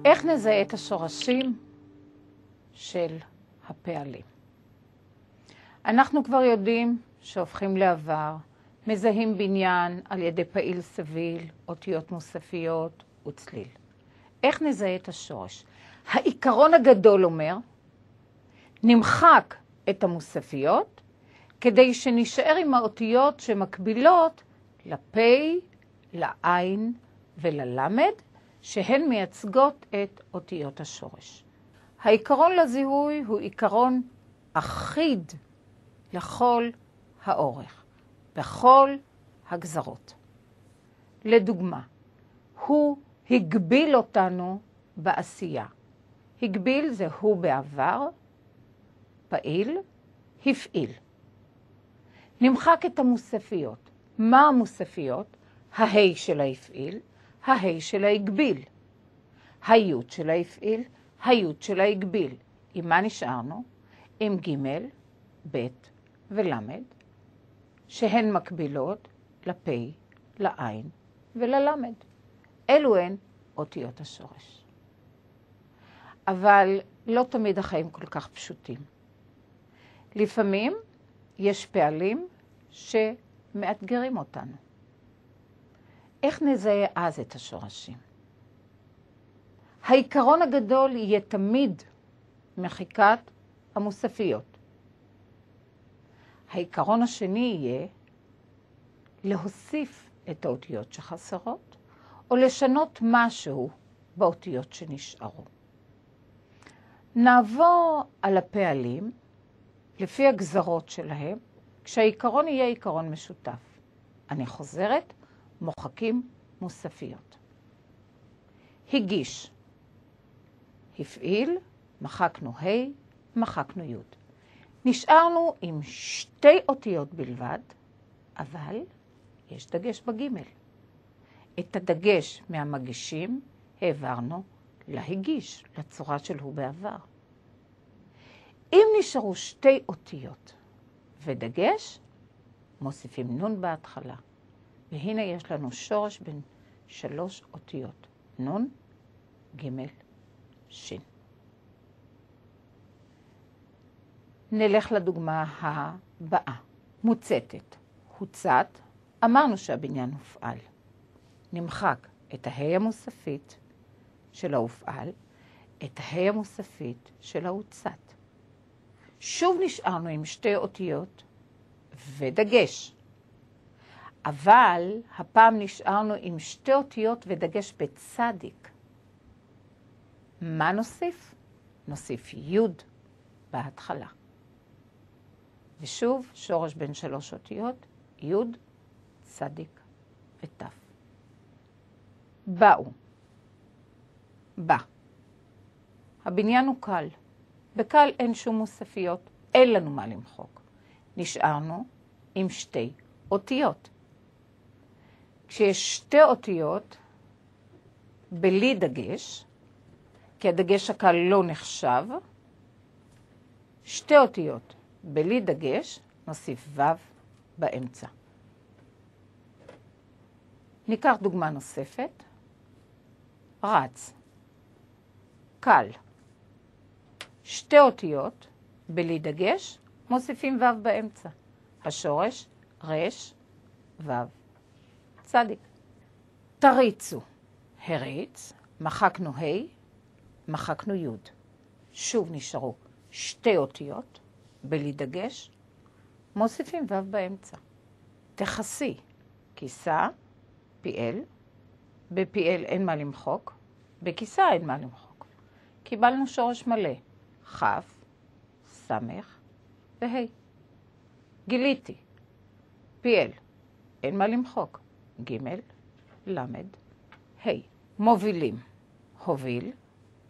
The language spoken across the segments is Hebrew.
איך נזהה את השורשים של הפעלים? אנחנו כבר יודעים שהופכים לעבר, מזהים בניין על ידי פעיל סביל, אותיות מוספיות וצליל. איך נזהה את השורש? העיקרון הגדול אומר, נמחק את המוספיות, כדי שנשאר עם האותיות שמקבילות לפי, לעין וללמד, שהן מייצגות את אותיות השורש. העיקרון לזיהוי הוא עיקרון אחיד לכל האורך, בכל הגזרות. לדוגמה, הוא הגביל אותנו בעשייה. הגביל זה הוא בעבר, פעיל, הפעיל. נמחק את המוספיות. מה המוספיות? ההי של ההפעיל, ההי של ההגביל. היות של ההפעיל, היות של ההגביל. עם מה נשארנו? עם ג', ב' ולמד, שהן מקבילות לפי, לעין וללמד. אלו הן אותיות השורש. אבל לא תמיד החיים כל כך פשוטים. לפעמים יש פעלים שמאתגרים אותנו. איך נזהה אז את השורשים? העיקרון הגדול יהיה תמיד מחיקת המוספיות. העיקרון השני יהיה להוסיף את האותיות שחסרות, או לשנות משהו באותיות שנשארו. נעבור על הפעלים לפי הגזרות שלהם, כשהעיקרון יהיה עיקרון משותף. אני חוזרת, מוחקים מוספיות. הגיש, הפעיל, מחקנו ה', מחקנו י'. נשארנו עם שתי אותיות בלבד, אבל יש דגש בגימל. את הדגש מהמגישים העברנו להגיש, לצורה של הוא בעבר. אם נשארו שתי אותיות ודגש, מוסיפים נון בהתחלה. והנה יש לנו שורש בין 3 אותיות. נון, ג', שין. נלך לדוגמה הבאה. מוצתת. הוצת, אמרנו שהבניין הופעל. נמחק את ההי המוספית של ההופעל, את ההי המוספית של ההוצת. שוב נשארנו עם שתי אותיות ודגש. אבל הפעם נשארנו עם שתי אותיות ודגש בצדיק. מה נוסיף? נוסיף י' בהתחלה. ושוב, שורש בין 3 אותיות, י', צדיק ות'. באו. בא. הבניין הוא קל. בקל אין שום מוספיות, אין לנו מה למחוק. נשארנו עם שתי אותיות. כשיש שתי אותיות, בלי דגש, כי הדגש הקל לא נחשב, שתי אותיות בלי דגש, נוסיף ו' באמצע. ניקח דוגמה נוספת. רץ. קל. שתי אותיות בלי דגש, מוסיפים ו' באמצע. השורש רש, ו', צדיק. תריצו. הריץ, מחקנו ה', מחקנו י'. שוב נשארו שתי אותיות בלי דגש, מוסיפים ו' באמצע. תכסי. כיסה, פיאל. בפיאל אין מה למחוק, בכיסה אין מה למחוק. קיבלנו שורש מלא. כ', ס' וה'. גיליתי. פיאל. אין מה למחוק. ג', ל', ה'. מובילים. הוביל.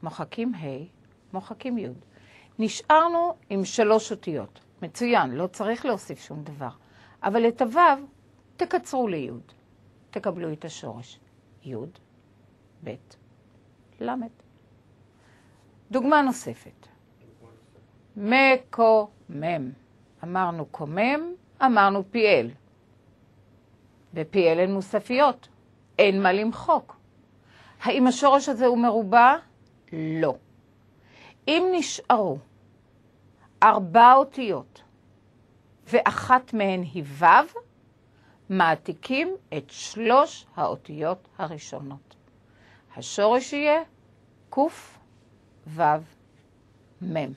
מוחקים ה', מוחקים י'. נשארנו עם 3 אותיות. מצוין, לא צריך להוסיף שום דבר. אבל את הו' תקצרו לי'. תקבלו את השורש. י', ב', ל'. דוגמה נוספת. מקומם. אמרנו קומם, אמרנו פיאל. בפיאל אין מוספיות, אין מה למחוק. האם השורש הזה הוא מרובע? לא. אם נשארו 4 אותיות ואחת מהן היא ו', מעתיקים את 3 האותיות הראשונות. השורש יהיה ק' ו' מ'.